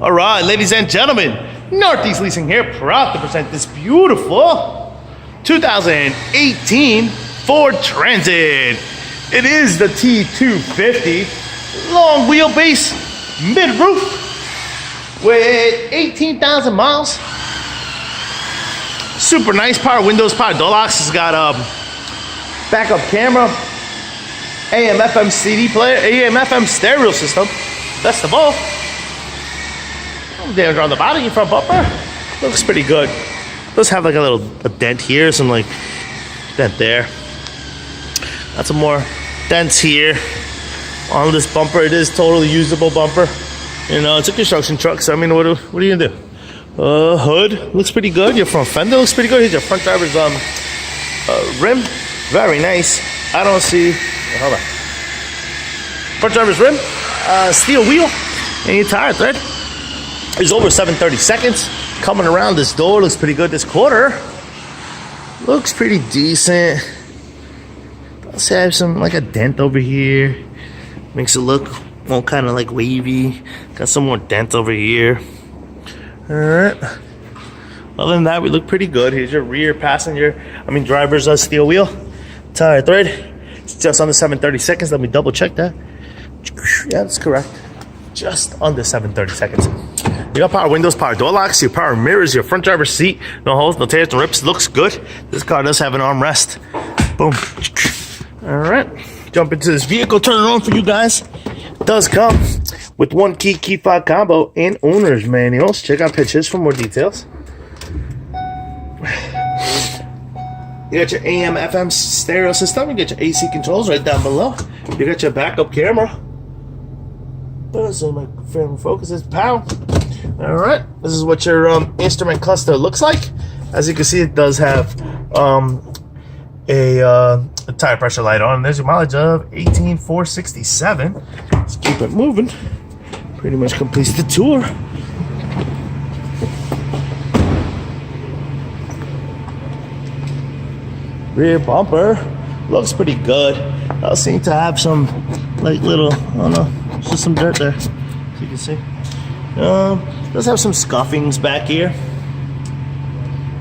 All right, ladies and gentlemen, Northeast Leasing here, proud to present this beautiful 2018 Ford Transit. It is the T-250, long wheelbase, mid-roof, with 18,000 miles. Super nice, power windows, power door locks. It's got a backup camera, AM, FM CD player, AM, FM stereo system. Best of all, damage on the bottom, your front bumper looks pretty good. Does have like a dent here, some like dent there. Got some more dents here on this bumper. It is totally usable bumper. You know, it's a construction truck, so I mean, what are you gonna do? Hood looks pretty good. Your front fender looks pretty good. Here's your front driver's rim, very nice. I don't see. Hold on. Front driver's rim, steel wheel, and your tire thread is over 730 seconds. Coming around this door looks pretty good. This quarter looks pretty decent. Let's have some like a dent over here. Makes it look more kind of like wavy. Got some more dent over here. All right. Other than that, we look pretty good. Here's your rear driver's steel wheel. Tire thread. It's just under 730 seconds. Let me double check that. Yeah, that's correct. Just under 730 seconds. You got power windows, power door locks, your power mirrors, your front driver's seat. No holes, no tears, no rips. Looks good. This car does have an armrest. Boom. All right. Jump into this vehicle. Turn it on for you guys. It does come with one key fob combo and owner's manuals. Check out pictures for more details. You got your AM, FM stereo system. You got your AC controls right down below. You got your backup camera. So my film focuses. Pow. All right. This is what your instrument cluster looks like. As you can see, it does have a tire pressure light on. There's your mileage of 18,467. Let's keep it moving. Pretty much completes the tour. Rear bumper looks pretty good. I'll seem to have some like little, I don't know, just some dirt there, as you can see. Does have some scuffings back here,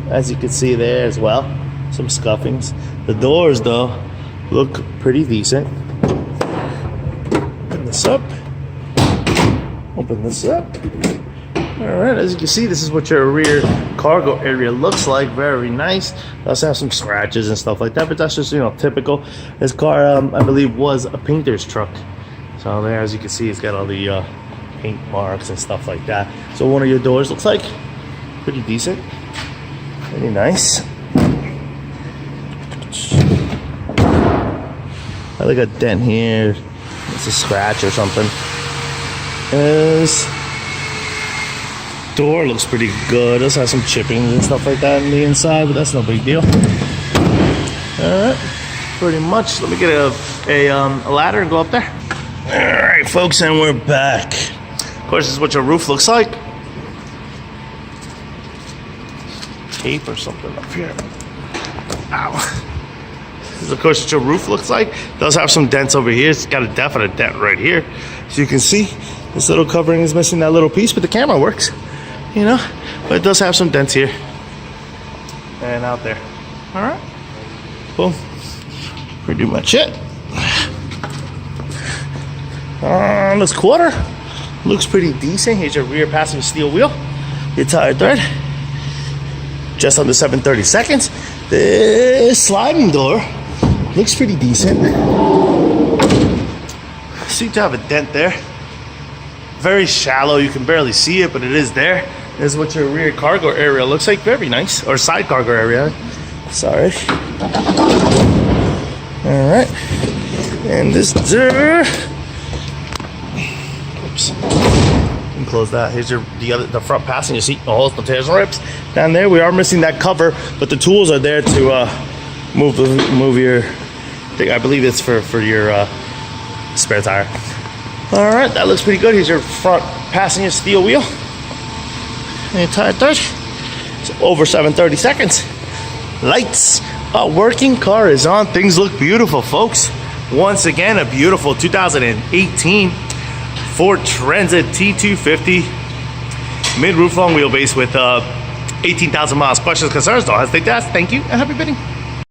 as you can see there as well. Some scuffings. The doors though look pretty decent. Open this up. Open this up. Alright, as you can see, this is what your rear cargo area looks like. Very nice. It does have some scratches and stuff like that, but that's just, you know, typical. This car, I believe, was a painter's truck. So there, as you can see, it's got all the paint marks and stuff like that. So one of your doors looks like pretty decent. Pretty nice. I like a dent here. It's a scratch or something. This door looks pretty good. It does have some chippings and stuff like that on the inside, but that's no big deal. Alright, pretty much. Let me get a ladder and go up there. Alright, folks, and we're back. Of course, this is what your roof looks like. Tape or something up here. Ow. This is, of course, what your roof looks like. It does have some dents over here. It's got a definite dent right here. As you can see, this little covering is missing that little piece, but the camera works. You know, but it does have some dents here and out there. All right, boom. Pretty much it. This quarter looks pretty decent. Here's your rear passenger steel wheel, your tire thread, just under 730 seconds. This sliding door looks pretty decent. Seem to have a dent there. Very shallow, you can barely see it, but it is there. This is what your rear cargo area looks like. Very nice. Or side cargo area. Sorry. Alright. And this door. Oops. And close that. Here's the front passenger seat. No holes, no tears, no rips. Down there, we are missing that cover, but the tools are there to move your thing. I believe it's for your spare tire. All right, that looks pretty good. Here's your front passenger steel wheel. And your tire thread. It's over 730 seconds. Lights. A working car is on. Things look beautiful, folks. Once again, a beautiful 2018 Ford Transit T250 mid-roof long wheelbase with 18,000 miles. Questions, concerns, don't hesitate to ask. Thank you, and happy bidding.